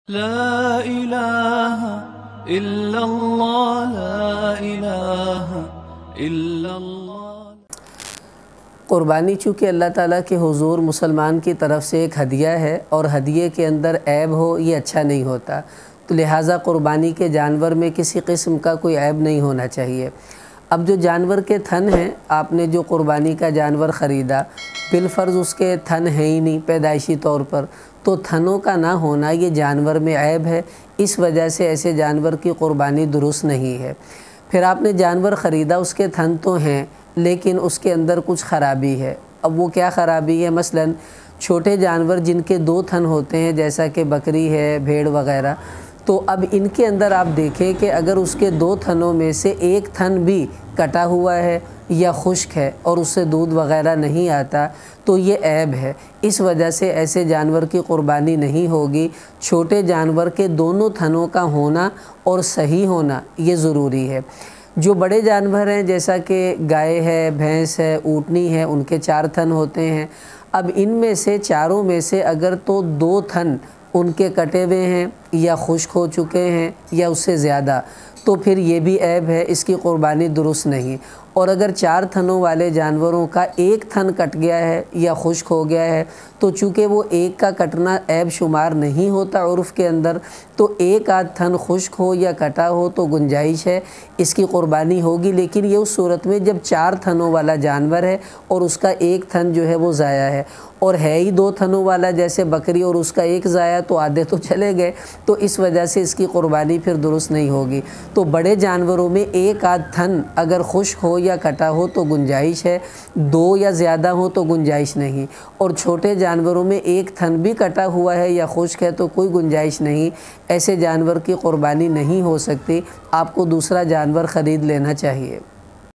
لا الہ الا اللہ لا الہ الا اللہ۔ قربانی چونکہ اللہ تعالیٰ کے حضور مسلمان کی طرف سے ایک ہدیہ ہے اور ہدیے کے اندر عیب ہو یہ اچھا نہیں ہوتا، تو لہٰذا قربانی کے جانور میں کسی قسم کا کوئی عیب نہیں ہونا چاہیے۔ اب جو جانور کے تھن ہیں، آپ نے جو قربانی کا جانور خریدا بالفرض اس کے تھن ہیں ہی نہیں پیدائشی طور پر، تو تھنوں کا نہ ہونا یہ جانور میں عیب ہے، اس وجہ سے ایسے جانور کی قربانی درست نہیں ہے۔ پھر آپ نے جانور خریدا، اس کے تھن تو ہیں لیکن اس کے اندر کچھ خرابی ہے۔ اب وہ کیا خرابی ہے؟ مثلاً چھوٹے جانور جن کے 2 تھن ہوتے ہیں جیسا کہ بکری ہے، بھیڑ وغیرہ، تو اب ان کے اندر آپ دیکھیں کہ اگر اس کے 2 تھنوں میں سے ایک تھن بھی کٹا ہوا ہے یا خشک ہے اور اس سے دودھ وغیرہ نہیں آتا تو یہ عیب ہے، اس وجہ سے ایسے جانور کی قربانی نہیں ہوگی۔ چھوٹے جانور کے دونوں تھنوں کا ہونا اور صحیح ہونا یہ ضروری ہے۔ جو بڑے جانور ہیں جیسا کہ گائے ہے، بھینس ہے، اونٹنی ہے، ان کے 4 تھن ہوتے ہیں۔ اب ان میں سے چاروں میں سے اگر تو 2 تھن ان کے کٹے ہوئے ہیں یا خشک ہو چکے ہیں یا اس سے زیادہ، تو پھر یہ بھی عیب ہے، اس کی قربانی درست نہیں۔ اور اگر 4 تھنوں والے جانوروں کا 1 تھن کٹ گیا ہے یا خشک ہو گیا ہے تو چونکہ وہ ایک کا کٹنا عیب شمار نہیں ہوتا عرف کے اندر، تو 1 آدھ تھن خشک ہو یا کٹا ہو تو گنجائش ہے، اس کی قربانی ہوگی، لیکن یہ اس صورت میں جب 4 تھنوں والا جانور ہے اور اس کا 1 تھن جو ہے وہ ضائع ہے، اور ہے ہی 2 تھنوں والا جیسے بکری اور اس کا 1 ضائع، تو آدھے تو چلے گئے، تو اس وجہ سے اس کی قربانی پھر درست نہیں ہوگی۔ تو بڑے جانوروں میں 1 آدھ تھن اگر خشک ہو یا کٹا ہو تو گنجائش ہے، 2 یا زیادہ ہو تو گنجائش نہیں، اور چھوٹے جانوروں میں 1 تھن بھی کٹا ہوا ہے یا خشک ہے تو کوئی گنجائش نہیں، ایسے جانور کی قربانی نہیں ہو سکتی، آپ کو دوسرا جانور خرید لینا چاہیے۔